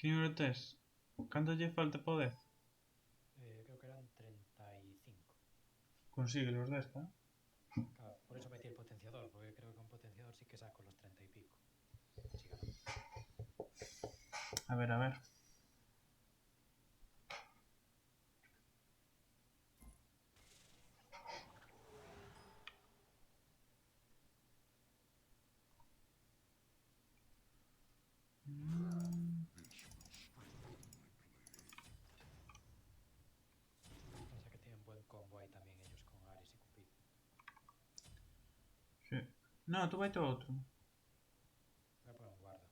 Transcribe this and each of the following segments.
Que número tes? Canto lle falta para o 10? Creo que eran 35. Consigue los 10, ¿eh? Claro, por eso metí el potenciador, porque creo que un potenciador sí que saco los 30 y pico. Si ganó. A ver, a ver. Piensa que tienen buen combo ahí también ellos con Ares y Cupido. Sí. No, tú vai todo outro. Voy a poner un guarda.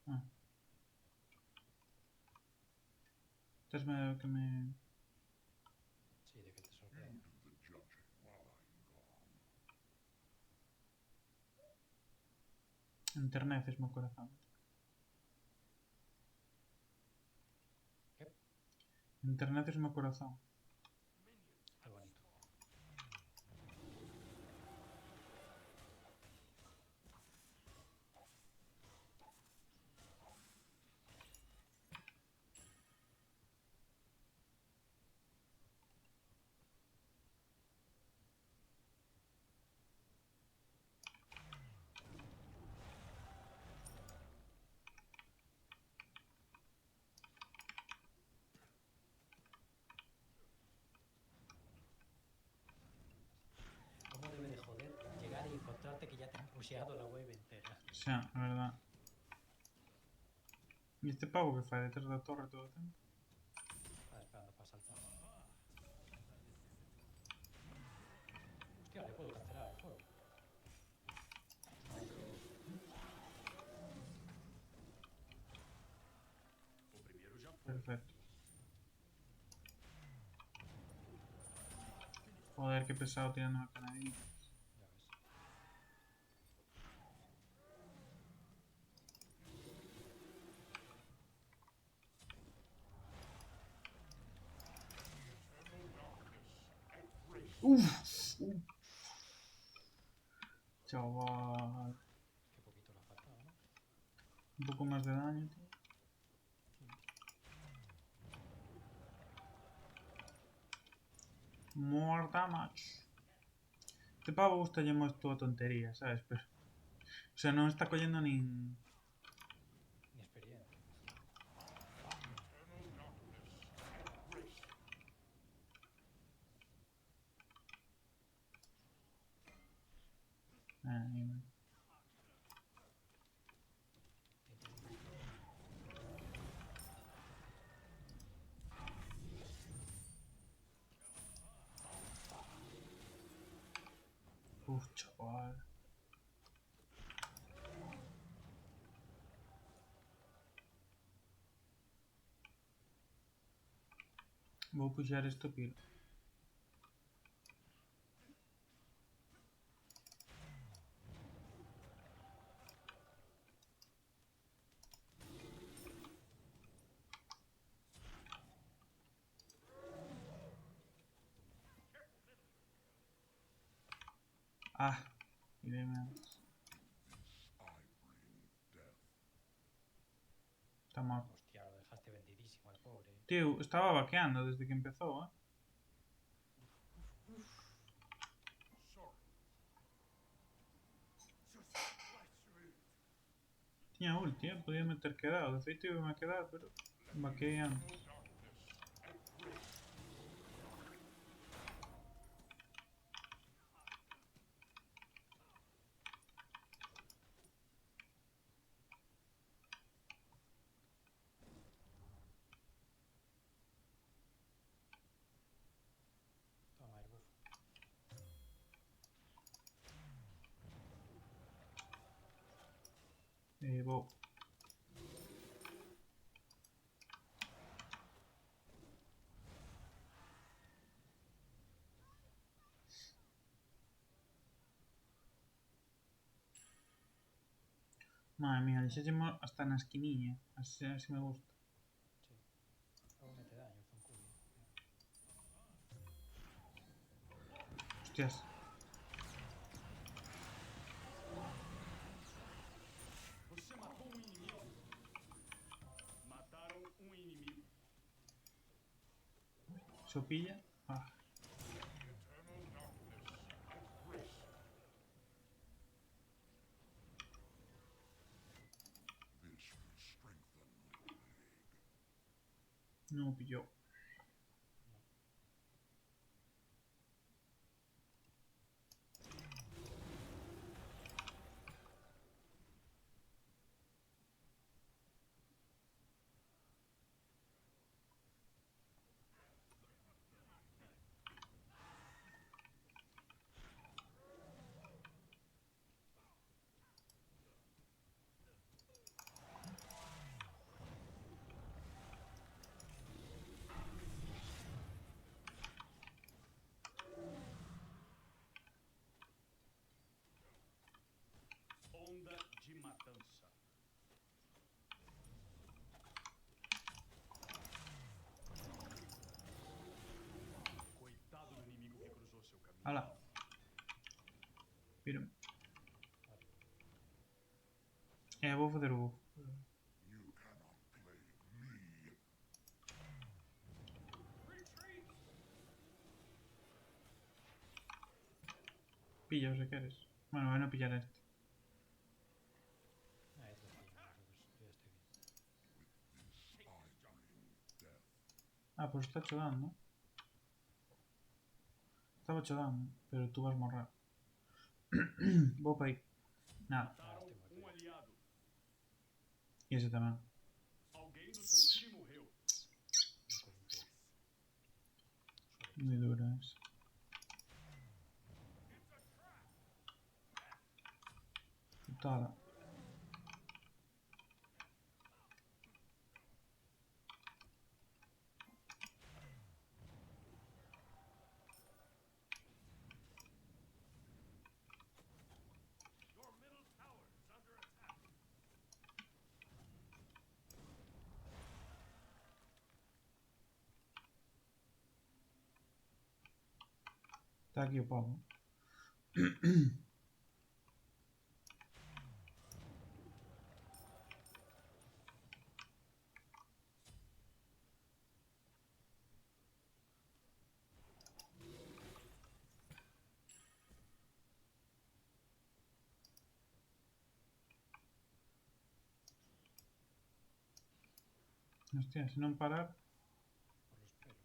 Ah. Tesme que me... Sí, de que te sorprenda. Enterneces mo corazón. ¿Qué? Enterneces mo corazón. Al bonito. ¿Cómo debe de joder llegar y encontrarte que ya te han pusheado la wave entera? Xa, a verdad. E este pavo que fai detrás da torre todo o tempo? Estaba esperando para saltar. Hostia, le puedo cancelar el fuego. Perfecto. Joder, qué pesado tirando a canadilla. Ya ves. Uf. Chaval. Qué poquito le ha faltado, ¿no? Un poco más de daño, tío. More damage. Este pavo gusta llamo toda tontería, ¿sabes? Pero... O sea, non está collendo nin... Ni experiencia. Ni... Tin, tin. Uf, chaval. Vou puxar isto aquí. Ah, ireme antes. Está morto. Hostia, lo dejaste vendidísimo al pobre. Tío, estaba vaqueando desde que empezó, ¿eh? Tiña ulti, ¿eh? Podía meter quedado. De feito iba a quedar, pero... Vaqueei antes. Toma el buff. Vou. Madre mía, deixáxemos hasta na esquiniña. Así me gusta. Sí. Luego mete daño el Zonkubi. Hostias. Sopilla. Ah. No pilló. Onda de matança. Coitado do inimigo que cruzou seu caminho. ¡Hala! Mira. Voy a hacer buff. Pilla si quieres. Bueno, voy a no pillar este. Ah, es lo que nosotros. Yo ya estoy bien. Ah, pues está hecho daño, ¿no? Estaba hecho daño, pero tú vas a morrer. Voy para ahí. Nada. Mataram um aliado. Y ese también. Alguém do seu time morreu. Un coimpés. Muy duro es. Putada. Your middle tower is under attack. Está aquí o pavo. Hostia, si no parar. Por los pelos.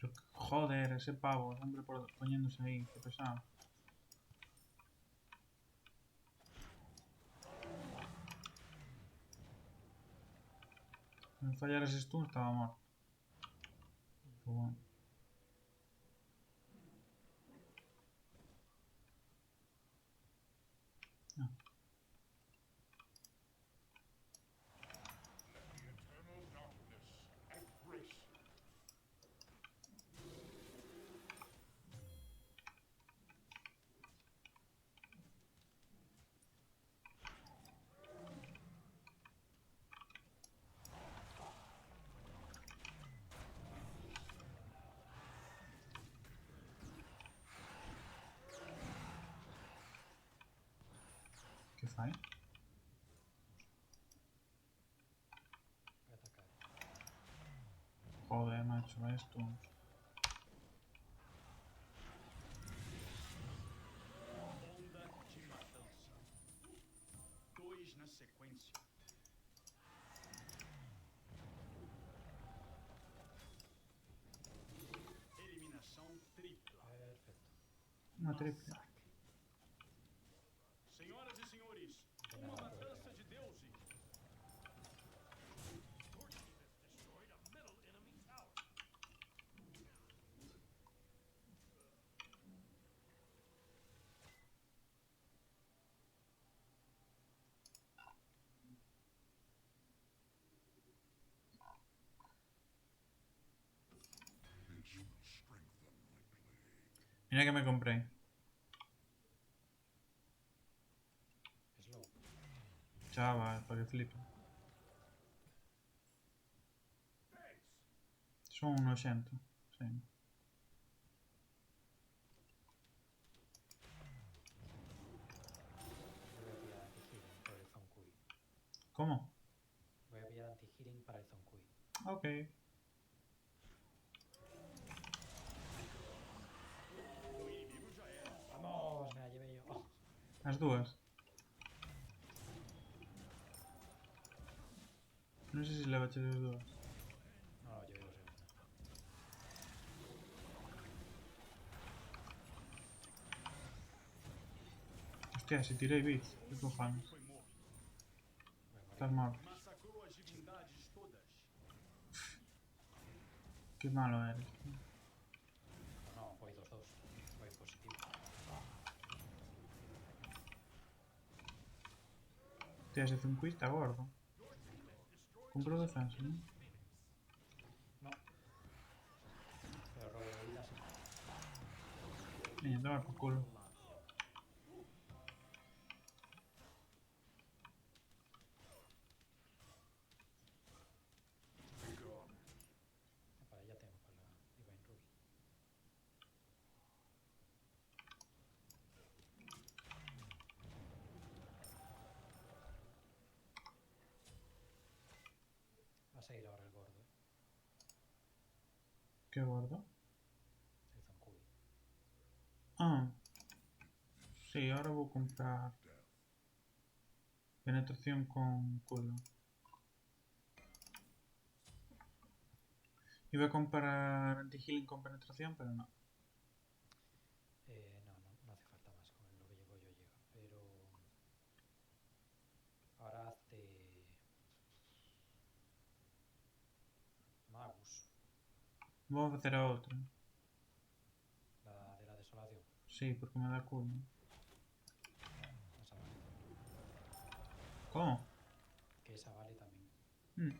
Pero joder, ese pavo, siempre poniéndose ahí, qué pesado. Si me fallara ese stun estaba muerto. Pero bueno. No. ¿Qué fai? Voy a atacar. Joder, macho, vaya stuns. Onda de matança. 2 na sequência. Eliminação tripla. Perfecto. Una triple. Massacre. Senhoras e senhores, De uma nada, matança puedo de deuses. Your team has destroyed a middle enemy tower. Mira que me compré. Slow. Chaval, para que flipe. Son un 80. Sí. Yo voy a tirar aquí healing por el Zonkui. ¿Cómo? Voy a pillar anti-healing para el Zonkui. Ok. ¡Vamos! Me la llevé yo. As dúas. Non sei se levaches as dúas. No, no, llevé dos en una. Hostia, se tirei bits. Que cojones. Foi morto. Voy a morir. Estás morto. Massacrou as divindades todas. Que malo eres. No, no, voy 2-2. Voy positivo. Hostia, ese Zunqui está gordo. Compro defensa, ¿no? No. Pero robo de vida sí. Niña, toma por culo. Para ya tengo para la Divine Rule. Vas a ir ahora el gordo, Qué gordo. el Zonkui. Ah. Sí, ahora voy a comprar penetración con culo. Iba a comprar anti-healing con penetración, pero no. No hace falta más. Con lo que llevo yo llega. Pero ahora hazte Magus, Voy a hacer a otra. la de la desolación. Sí, porque me da culo. No, esa vale también. ¿Cómo? Que esa vale también. Mm.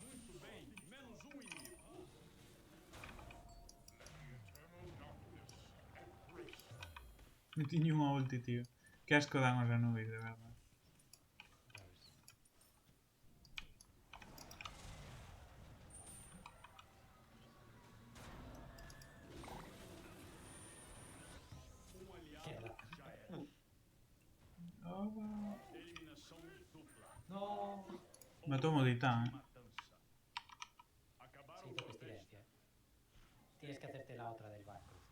Muito bem, menos um inimigo. No tiño unha ulti, tío. Que asco dan os Anubis, de verdad. Ya ves. Um aliado Queda. já era. Oh. Eliminação dupla. No. Me tomo titán, Matança. Acabaram Sí, com tu a pestilencia. Tienes que hacerte la otra del Bancroft.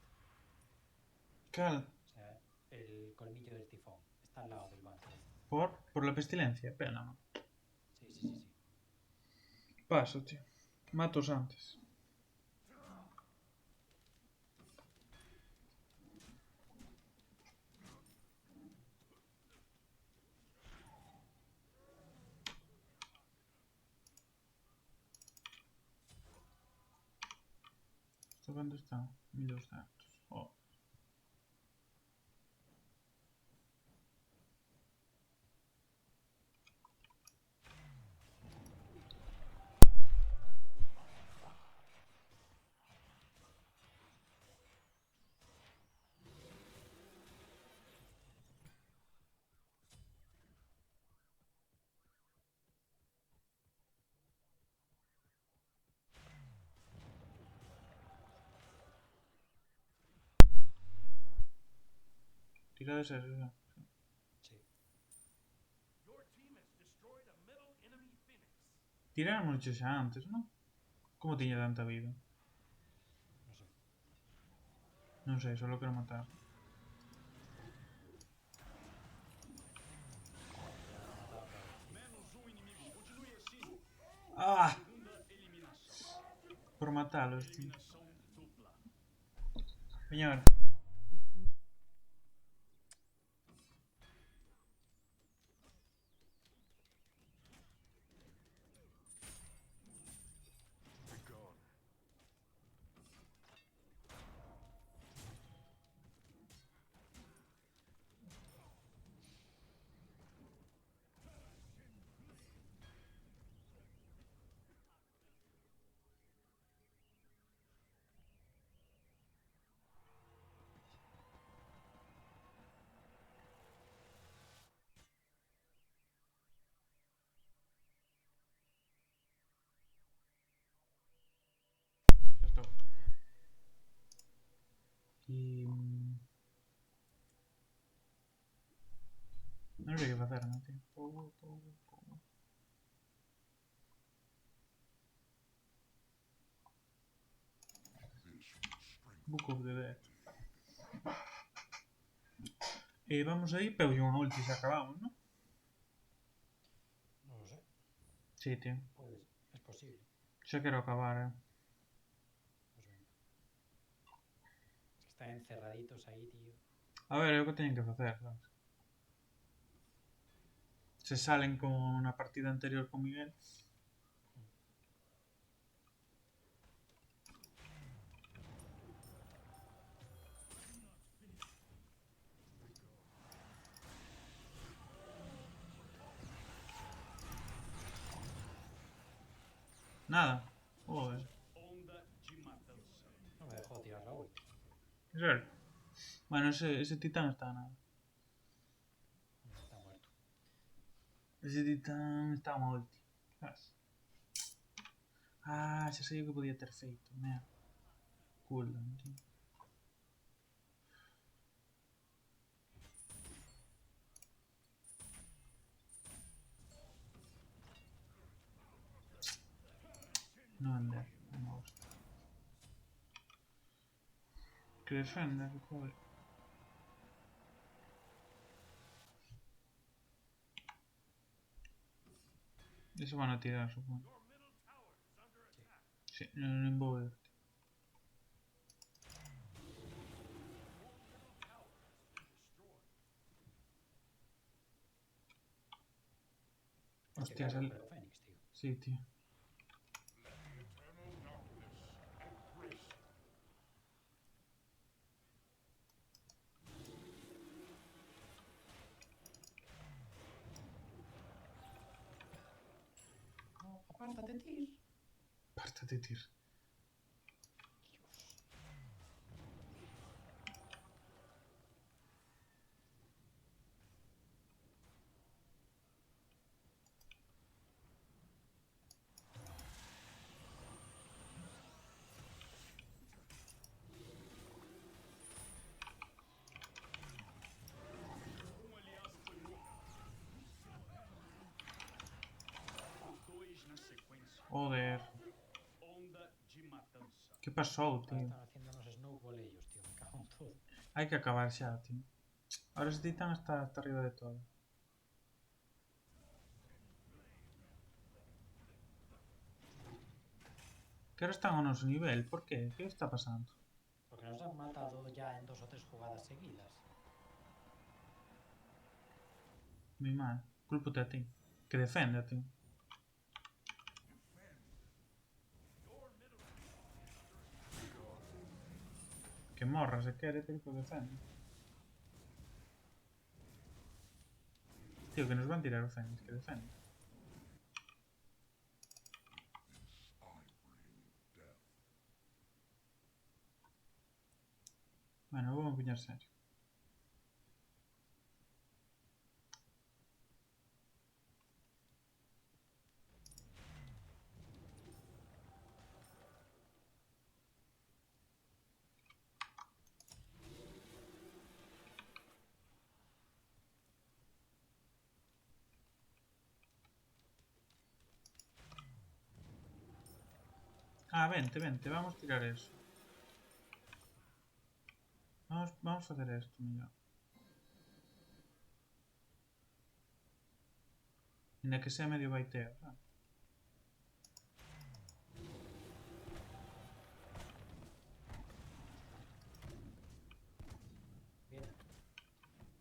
Cal? O sea, el colmillo del tifón. Está al lado del Bancroft. Por la pestilencia, pena, ¿no? Sí. Paso, tío. Matos antes. ¿Esto cuánto está? 1200. Oh. Tira de ser, ¿verdad? Sí. Your team has destroyed a middle enemy phoenix. Tiraron mucho xa antes, ¿no? Como tiña tanta vida? No sé. Non sei, solo quero matar. Ya lo he matado otra vez. Menos um inimigo. Continue assim. Ah! Segunda eliminação. Por matalos, tío. Eliminação dupla. Señor. hacerme, tío. Todo. Book of the Dead. Vamos aí, pero unha ulti se acabamos, ¿no? No lo sé. Sí, tío. Pues es posible. Xa quero acabar, Pues venga. Es que están encerraditos ahí, tío. A ver, é o que teñen que facer, sabes? Se salen con a partida anterior con Miguel. Nada. Joder. Onda de matança. No me dejó tirar la ulti. En serio. Bueno, ese titán está a nada. Está muerto. Ese titán está a unha ulti. Sabes? Ah, xa sei o que podía ter feito. Merda. Cooldown, tío. No vender. Non me gusta. Que defenda, joder. Eso van a tirar, supongo. Your middle tower is under attack. Sí, non vou ver. Hostia, Hostia, claro, sal... pero Fénix, tío. Sí, tío. No, apártate, tío. Pártate, tío. Dios. Um aliado foi morto. Dois na sequência. Joder. Onda de matança. Que pasou, Ahora tío? están haciendo unos snowball ellos, tío. Me cago en todo. Hai que acabar xa, tío. Ahora ese titán está arriba de todo. Que ahora están ao noso nivel. Por qué? Que está pasando? Porque nos han matado ya en 2 o 3 jugadas seguidas. Moi mal. Culpote a ti. Que defende a ti. Que morra se quere, pero que defende. Tío, que nos van tirar o Fénix. Que defende. Bueno, vou a empuñar serio. Ah, vente, vente. Vamos tirar eso. Vamos a hacer esto, mellor. Ainda que sea medio baiteo, sabes?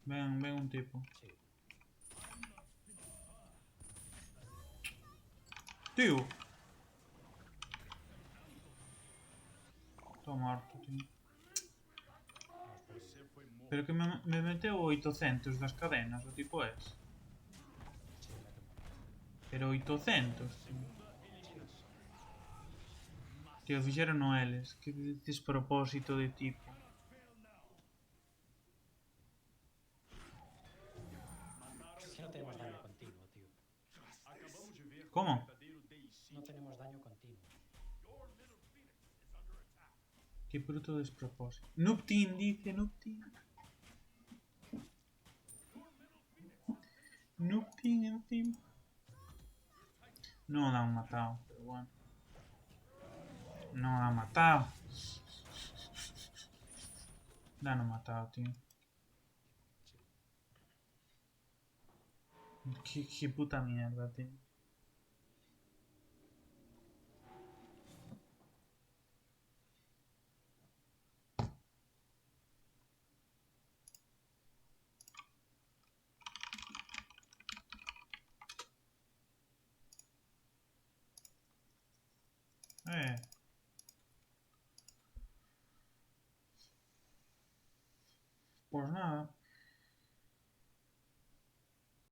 Bien. Ven un tipo. Sí. Tío. Estou morto, tío. Hemos perdido. Você foi morto. Pero que me meteu 800 das cadenas, o tipo es. Sí, méteme. Pero 800, tío. Segunda eliminação. Tío, fixeron no eles. Que despropósito de tipo. Mataram Es que no o tenemos daño aliado. continuo, tío. Acabamos de ver Como? o verdadeiro DayZ. No tenemos daño continuo. Your middle Phoenix is under attack. Que bruto despropósito. Nuptin, dice Nuptin. Nothing encima. No la han matado, pero bueno. No la han matado. La han matado, tío. Qué puta mierda, tío. Eh. Pues nada.